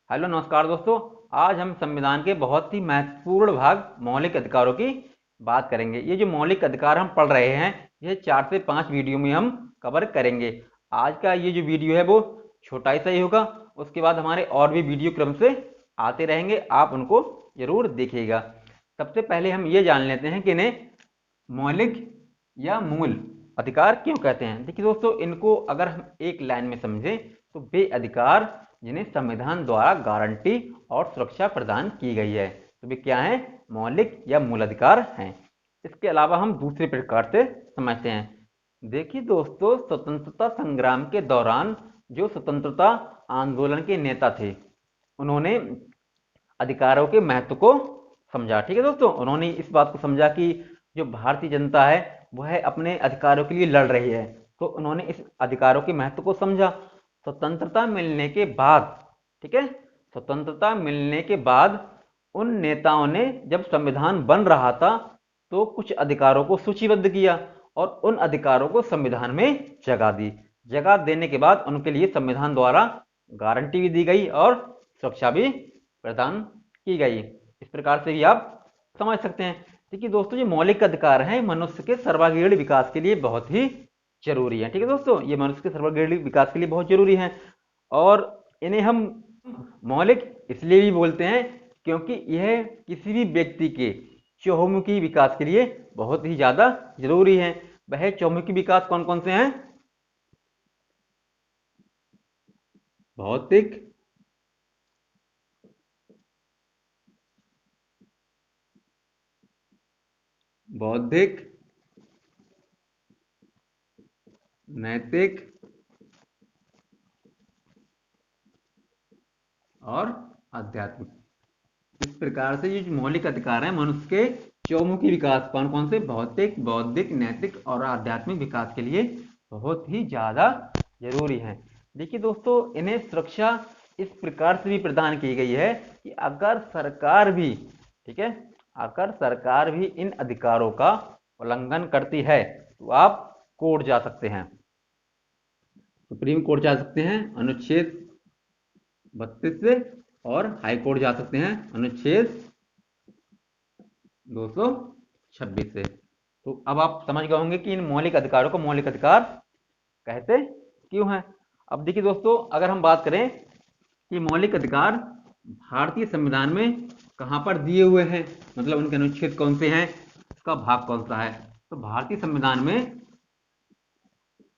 Hello नमस्कार दोस्तों। आज हम संविधान के बहुत ही महत्वपूर्ण भाग मौलिक अधिकारों की बात करेंगे। ये जो मौलिक अधिकार हम पढ़ रहे हैं, ये 4 से 5 वीडियो में हम कवर करेंगे। आज का ये जो वीडियो है वो छोटा ही सही होगा। उसके बाद हमारे और भी वीडियो क्रम से आते रहेंगे, आप उनको जरूर देखिएगा। सबसे पहले हम ये जान लेते हैं कि इन्हें मौलिक या मूल अधिकार क्यों कहते हैं। देखिए दोस्तों, इनको अगर हम एक लाइन में समझें तो वे अधिकार जिन्हें संविधान द्वारा गारंटी और सुरक्षा प्रदान की गई है, तो वे क्या हैं? मौलिक या मूल अधिकार हैं। इसके अलावा हम दूसरे प्रकार से समझते हैं। देखिए दोस्तों, स्वतंत्रता संग्राम के दौरान जो स्वतंत्रता आंदोलन के नेता थे, उन्होंने अधिकारों के महत्व को समझा। ठीक है दोस्तों, उन्होंने इस बात को समझा कि जो भारतीय जनता है वह अपने अधिकारों के लिए लड़ रही है, तो उन्होंने इस अधिकारों के महत्व को समझा। स्वतंत्रता मिलने के बाद, ठीक है, स्वतंत्रता मिलने के बाद उन नेताओं ने जब संविधान बन रहा था तो कुछ अधिकारों को सूचीबद्ध किया और उन अधिकारों को संविधान में जगह दी। जगह देने के बाद उनके लिए संविधान द्वारा गारंटी भी दी गई और सुरक्षा भी प्रदान की गई। इस प्रकार से भी आप समझ सकते हैं। देखिए दोस्तों, ये मौलिक अधिकार हैं, मनुष्य के सर्वांगीण विकास के लिए बहुत ही जरूरी है। ठीक है दोस्तों, ये मनुष्य के सर्वांगीण विकास के लिए बहुत जरूरी है और इन्हें हम मौलिक इसलिए भी बोलते हैं क्योंकि यह किसी भी व्यक्ति के चहुमुखी विकास के लिए बहुत ही ज्यादा जरूरी है। वह चहुमुखी विकास कौन कौन से हैं? भौतिक, बौद्धिक, नैतिक और आध्यात्मिक। इस प्रकार से ये जो मौलिक अधिकार हैं मनुष्य के चौमुखी विकास, कौन कौन से? भौतिक, बौद्धिक, नैतिक और आध्यात्मिक विकास के लिए बहुत ही ज्यादा जरूरी है। देखिए दोस्तों, इन्हें सुरक्षा इस प्रकार से भी प्रदान की गई है कि अगर सरकार भी, ठीक है, अगर सरकार भी इन अधिकारों का उल्लंघन करती है तो आप कोर्ट जा सकते हैं, सुप्रीम कोर्ट जा सकते हैं अनुच्छेद 32 से, और हाई कोर्ट जा सकते हैं अनुच्छेद 226 से। तो अब आप समझ गए होंगे कि इन मौलिक अधिकारों को मौलिक अधिकार कहते क्यों हैं। अब देखिए दोस्तों, अगर हम बात करें कि मौलिक अधिकार भारतीय संविधान में कहां पर दिए हुए हैं, मतलब उनके अनुच्छेद कौन से हैं, उसका भाग कौन सा है, तो भारतीय संविधान में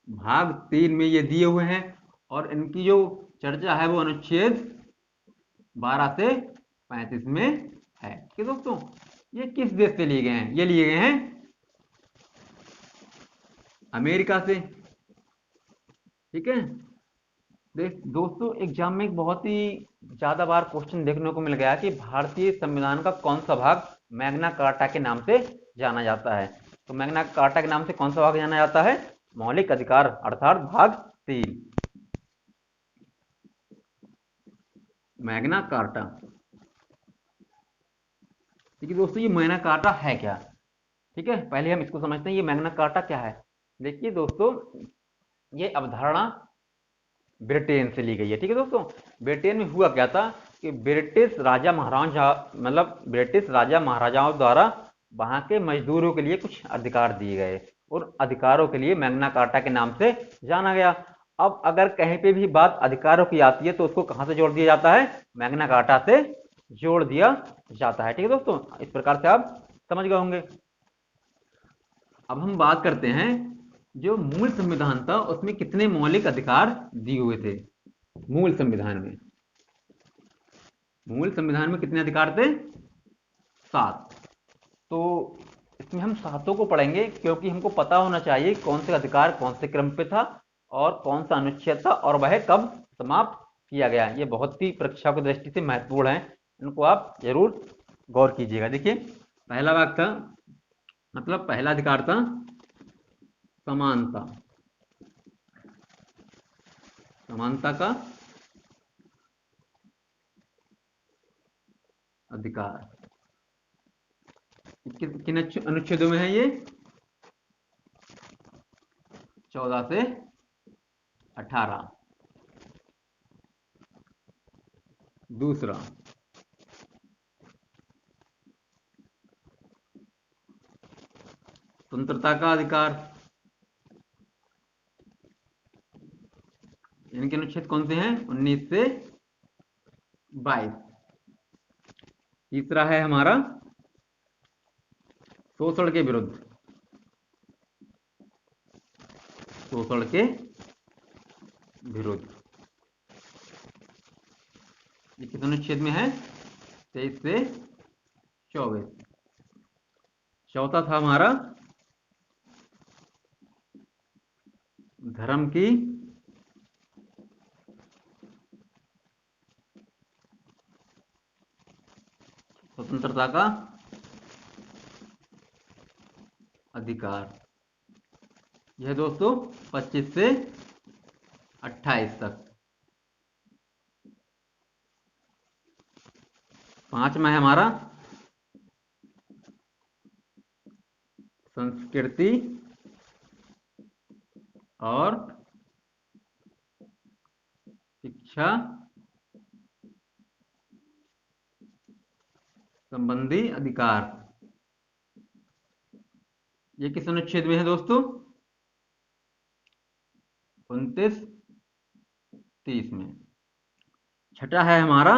भाग 3 में ये दिए हुए हैं और इनकी जो चर्चा है वो अनुच्छेद 12 से 35 में है। ठीक है दोस्तों, ये किस देश से लिए गए हैं? ये लिए गए हैं अमेरिका से। ठीक है दोस्तों, एग्जाम में एक बहुत ही ज्यादा बार क्वेश्चन देखने को मिल गया कि भारतीय संविधान का कौन सा भाग मैग्ना कार्टा के नाम से जाना जाता है। तो मैग्ना कार्टा के नाम से कौन सा भाग जाना जाता है? मौलिक अधिकार, अर्थात भाग 3, मैग्ना कार्टा। ठीक है दोस्तों, ये मैग्ना कार्टा है क्या? ठीक है, पहले हम इसको समझते हैं, ये मैग्ना कार्टा क्या है। देखिए दोस्तों, ये अवधारणा ब्रिटेन से ली गई है। ठीक है दोस्तों, ब्रिटेन में हुआ क्या था कि ब्रिटिश राजा महाराजा, मतलब ब्रिटिश राजा महाराजाओं द्वारा वहां के मजदूरों के लिए कुछ अधिकार दिए गए और अधिकारों के लिए मैग्ना कार्टा के नाम से जाना गया। अब अगर कहीं पे भी बात अधिकारों की आती है तो उसको कहां से जोड़ दिया जाता है? मैग्ना कार्टा से जोड़ दिया जाता है। ठीक है दोस्तों, इस प्रकार से आप समझ गए होंगे। अब हम बात करते हैं, जो मूल संविधान था उसमें कितने मौलिक अधिकार दिए हुए थे? मूल संविधान में, मूल संविधान में कितने अधिकार थे? 7। तो इसमें हम सातों को पढ़ेंगे क्योंकि हमको पता होना चाहिए कौन से अधिकार कौन से क्रम पे था और कौन सा अनुच्छेद था और वह कब समाप्त किया गया। ये बहुत ही परीक्षा की दृष्टि से महत्वपूर्ण है, इनको आप जरूर गौर कीजिएगा। देखिए, पहला भाग था, मतलब पहला अधिकार था समानता, समानता का अधिकार। किन अनुच्छेदों में है ये? 14 से 18। दूसरा, स्वतंत्रता का अधिकार। इनके अनुच्छेद कौन से हैं? 19 से 22। तीसरा है हमारा शोषण के विरुद्ध, शोषण के विरुद्ध। ये किस अनुच्छेद में है? 23 से 24। चौथा था हमारा धर्म की स्वतंत्रता का अधिकार। यह दोस्तों 25 से 28 तक। पांचवा है हमारा संस्कृति और शिक्षा संबंधी अधिकार। ये किस अनुच्छेद में है दोस्तों? 29, 30 में। छठा है हमारा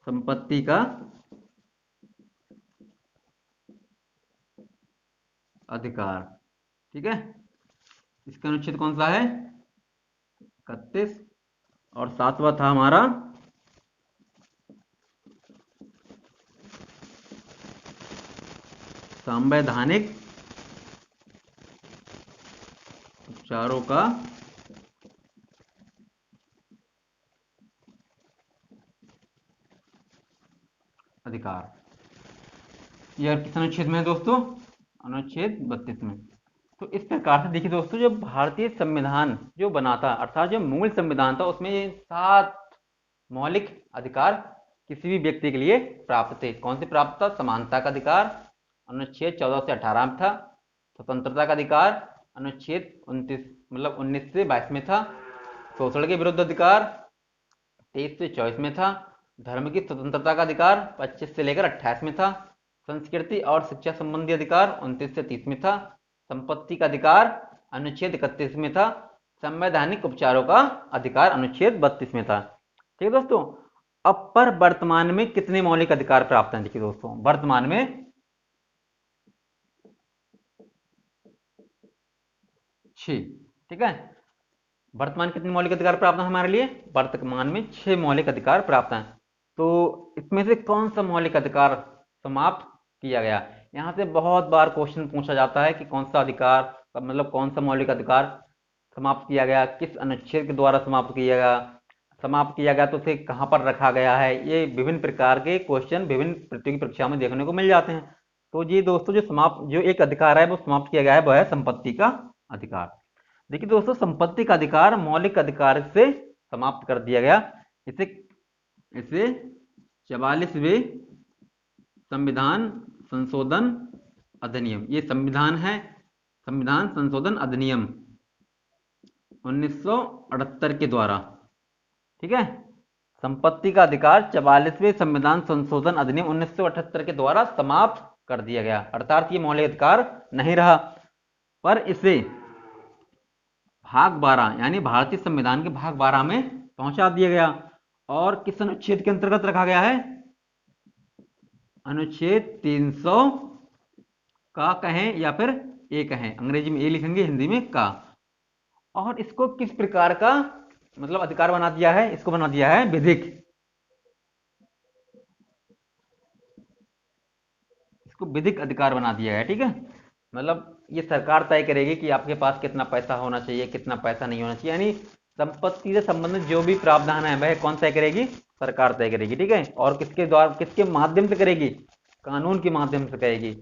संपत्ति का अधिकार। ठीक है, इसका अनुच्छेद कौन सा है? 31। और सातवां था हमारा संवैधानिक उपचारों का अधिकार। यह किस अनुच्छेद में है दोस्तों? अनुच्छेद 32 में। तो इस प्रकार से देखिए दोस्तों, जो भारतीय संविधान जो बना था, अर्थात जो मूल संविधान था, उसमें ये 7 मौलिक अधिकार किसी भी व्यक्ति के लिए प्राप्त थे। कौन से प्राप्त था? समानता का अधिकार अनुच्छेद 14 से 18 में था। स्वतंत्रता का अधिकार अनुच्छेद 19 से 22 में था। शोषण के विरुद्ध अधिकार 23 से 24 में था। धर्म की स्वतंत्रता का अधिकार 25 से लेकर 28 में था। संस्कृति और शिक्षा संबंधी अधिकार 29 से 30 में था। संपत्ति का अधिकार अनुच्छेद 31 में था। संवैधानिक उपचारों का अधिकार अनुच्छेद 32 में था। ठीक है दोस्तों, अब पर वर्तमान में कितने मौलिक अधिकार प्राप्त हैं? देखिए दोस्तों, वर्तमान में 6। ठीक है, वर्तमान कितने मौलिक अधिकार प्राप्त हैं हमारे लिए? वर्तमान में 6 मौलिक अधिकार प्राप्त हैं। तो इसमें से कौन सा मौलिक अधिकार समाप्त किया गया? यहाँ से बहुत बार क्वेश्चन पूछा जाता है कि कौन सा अधिकार, मतलब कौन सा मौलिक अधिकार समाप्त किया गया, किस अनुच्छेद के द्वारा समाप्त किया गया, समाप्त किया गया तो उसे कहाँ पर रखा गया है। ये विभिन्न प्रकार के क्वेश्चन विभिन्न प्रतियोगी परीक्षा में देखने को मिल जाते हैं। तो ये दोस्तों, जो एक अधिकार है वो समाप्त किया गया है, वह है संपत्ति का अधिकार। देखिए दोस्तों, संपत्ति का अधिकार मौलिक अधिकार से समाप्त कर दिया गया। इसे 44वें संविधान संशोधन अधिनियम, ये संविधान है, संविधान संशोधन अधिनियम 1978 के द्वारा। ठीक है, संपत्ति का अधिकार 44वें संविधान संशोधन अधिनियम 1978 के द्वारा समाप्त कर दिया गया, अर्थात ये मौलिक अधिकार नहीं रहा। पर इसे भाग 12 यानी भारतीय संविधान के भाग 12 में पहुंचा दिया गया। और किस अनुच्छेद के अंतर्गत रखा गया है? अनुच्छेद 300 का कहें या फिर ए कहें, अंग्रेजी में ए लिखेंगे, हिंदी में का। और इसको किस प्रकार का मतलब अधिकार बना दिया है? इसको बना दिया है विधिक। इसको विधिक अधिकार बना दिया है। ठीक है, मतलब ये सरकार तय करेगी कि आपके पास कितना पैसा होना चाहिए, कितना पैसा नहीं होना चाहिए, यानी संपत्ति से संबंधित जो भी प्रावधान है वह कौन तय करेगी? सरकार तय करेगी। ठीक है, और किसके द्वारा, किसके माध्यम से करेगी? कानून के माध्यम से करेगी।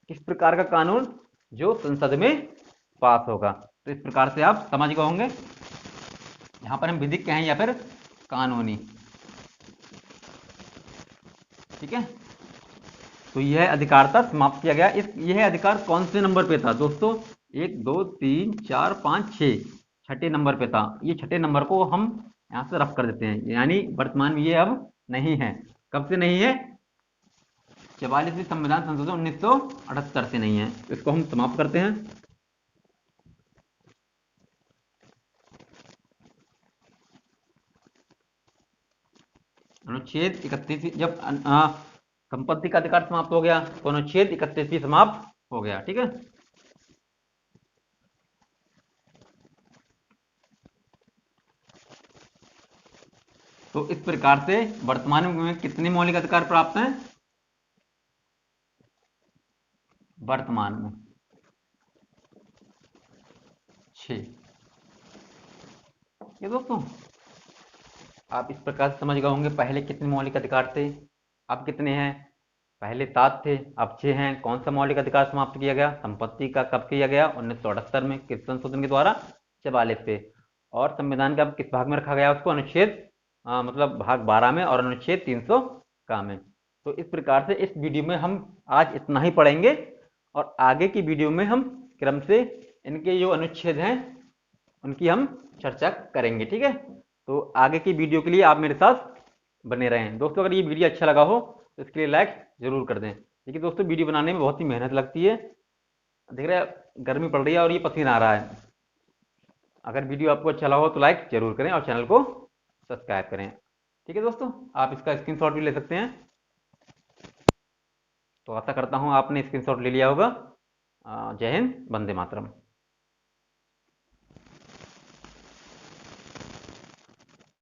किस प्रकार का कानून? जो संसद में पास होगा। तो इस प्रकार से आप समझ गए होंगे, यहां पर हम विधिक कहें या फिर कानूनी। ठीक है, तो यह अधिकार था समाप्त किया गया। यह अधिकार कौन से नंबर पे था दोस्तों? 1 2 3 4 5 6 छठे नंबर पे था, ये छठे नंबर को हम यहाँ से रफ कर देते हैं, यानी वर्तमान में ये अब नहीं है। कब से नहीं है? 44वीं संविधान संशोधन 1978 से नहीं है। इसको हम समाप्त करते हैं। अनुच्छेद 31 जब संपत्ति का अधिकार समाप्त हो गया तो अनुच्छेद 31 भी समाप्त हो गया। ठीक है, तो इस प्रकार से वर्तमान में कितने मौलिक अधिकार प्राप्त हैं? वर्तमान में 6। ये दोस्तों आप इस प्रकार से समझ गए होंगे पहले कितने मौलिक अधिकार थे, अब कितने हैं। पहले 7 थे, अब 6 हैं। कौन सा मौलिक अधिकार समाप्त किया गया? संपत्ति का। कब किया गया? 1978 में। किस संशोधन के द्वारा? 44 पे। और संविधान का अब किस भाग में रखा गया उसको? अनुच्छेद मतलब भाग 12 में और अनुच्छेद 300 का में। तो इस प्रकार से इस वीडियो में हम आज इतना ही पढ़ेंगे और आगे की वीडियो में हम क्रम से इनके जो अनुच्छेद हैं उनकी हम चर्चा करेंगे। ठीक है, तो आगे की वीडियो के लिए आप मेरे साथ बने रहें। दोस्तों अगर ये वीडियो अच्छा लगा हो तो इसके लिए लाइक जरूर कर दें। देखिए दोस्तों वीडियो बनाने में बहुत ही मेहनत लगती है, देख रहे हैं गर्मी पड़ रही है और ये पसीना आ रहा है। अगर वीडियो आपको अच्छा लगा हो तो लाइक जरूर करें और चैनल को सब्सक्राइब करें। ठीक है दोस्तों, आप इसका स्क्रीनशॉट भी ले सकते हैं। तो आशा करता हूँ आपने स्क्रीनशॉट ले लिया होगा। जय हिंद, वंदे मातरम।